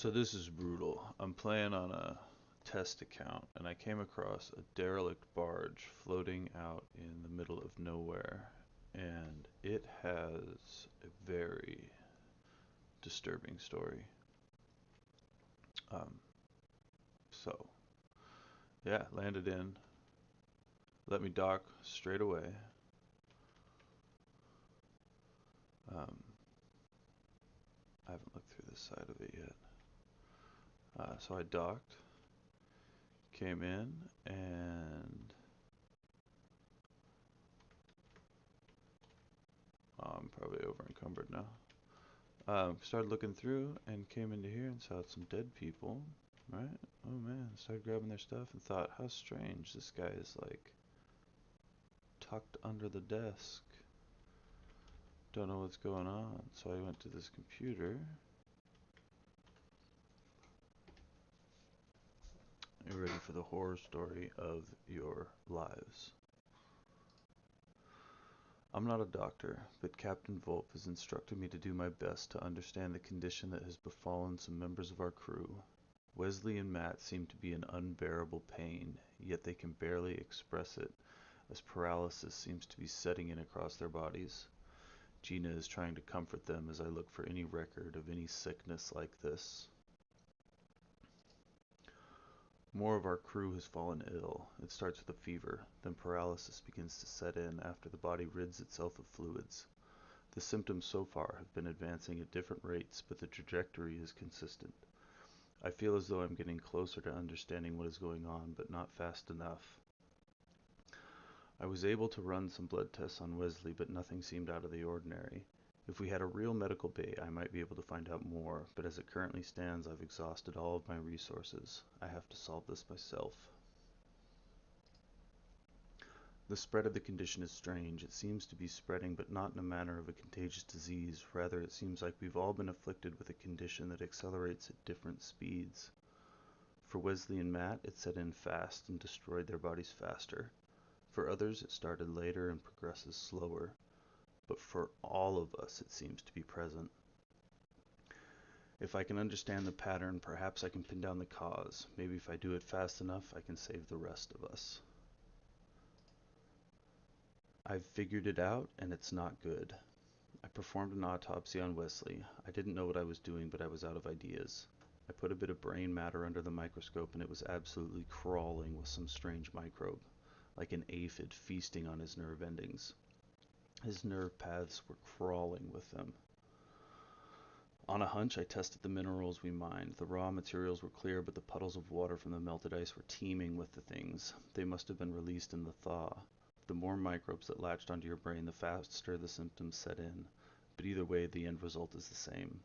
So this is brutal. I'm playing on a test account and I came across a derelict barge floating out in the middle of nowhere, and it has a very disturbing story. Um, so yeah, landed in, let me dock straight away. Um, I haven't looked through this side of it yet. So I docked, came in, and I'm probably over encumbered now. Started looking through and came into here and saw some dead people, right? Oh man, started grabbing their stuff and thought, how strange, this guy is like tucked under the desk. Don't know what's going on. So I went to this computer. You're ready for the horror story of your lives. I'm not a doctor, but Captain Volp has instructed me to do my best to understand the condition that has befallen some members of our crew. Wesley and Matt seem to be in unbearable pain, yet they can barely express it, as paralysis seems to be setting in across their bodies. Gina is trying to comfort them as I look for any record of any sickness like this. More of our crew has fallen ill. It starts with a fever, then paralysis begins to set in after the body rids itself of fluids. The symptoms so far have been advancing at different rates, but the trajectory is consistent. I feel as though I'm getting closer to understanding what is going on, but not fast enough. I was able to run some blood tests on Wesley, but nothing seemed out of the ordinary. If we had a real medical bay, I might be able to find out more, but as it currently stands, I've exhausted all of my resources. I have to solve this myself. The spread of the condition is strange. It seems to be spreading, but not in a manner of a contagious disease. Rather, it seems like we've all been afflicted with a condition that accelerates at different speeds. For Wesley and Matt, it set in fast and destroyed their bodies faster. For others, it started later and progresses slower. But for all of us, it seems to be present. If I can understand the pattern, perhaps I can pin down the cause. Maybe if I do it fast enough, I can save the rest of us. I've figured it out, and it's not good. I performed an autopsy on Wesley. I didn't know what I was doing, but I was out of ideas. I put a bit of brain matter under the microscope, and it was absolutely crawling with some strange microbe, like an aphid feasting on his nerve endings. His nerve paths were crawling with them. On a hunch, I tested the minerals we mined. The raw materials were clear, but the puddles of water from the melted ice were teeming with the things. They must have been released in the thaw. The more microbes that latched onto your brain, the faster the symptoms set in. But either way, the end result is the same.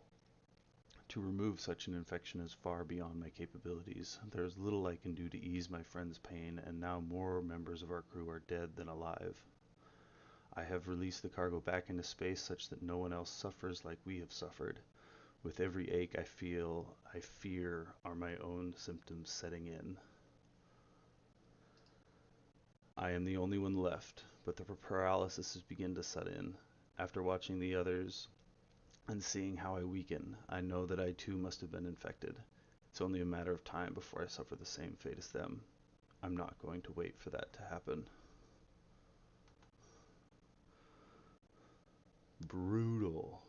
To remove such an infection is far beyond my capabilities. There is little I can do to ease my friend's pain, and now more members of our crew are dead than alive. I have released the cargo back into space such that no one else suffers like we have suffered. With every ache I fear are my own symptoms setting in. I am the only one left, but the paralysis has begun to set in. After watching the others and seeing how I weaken, I know that I too must have been infected. It's only a matter of time before I suffer the same fate as them. I'm not going to wait for that to happen. Brutal.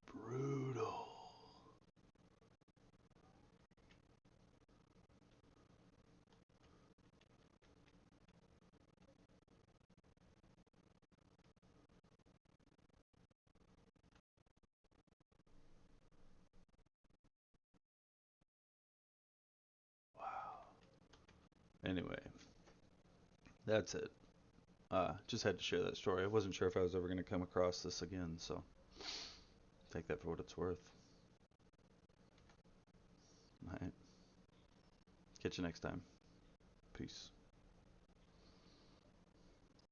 Brutal. Wow. Anyway, that's it. Just had to share that story. I wasn't sure if I was ever going to come across this again, so take that for what it's worth. All right. Catch you next time. Peace.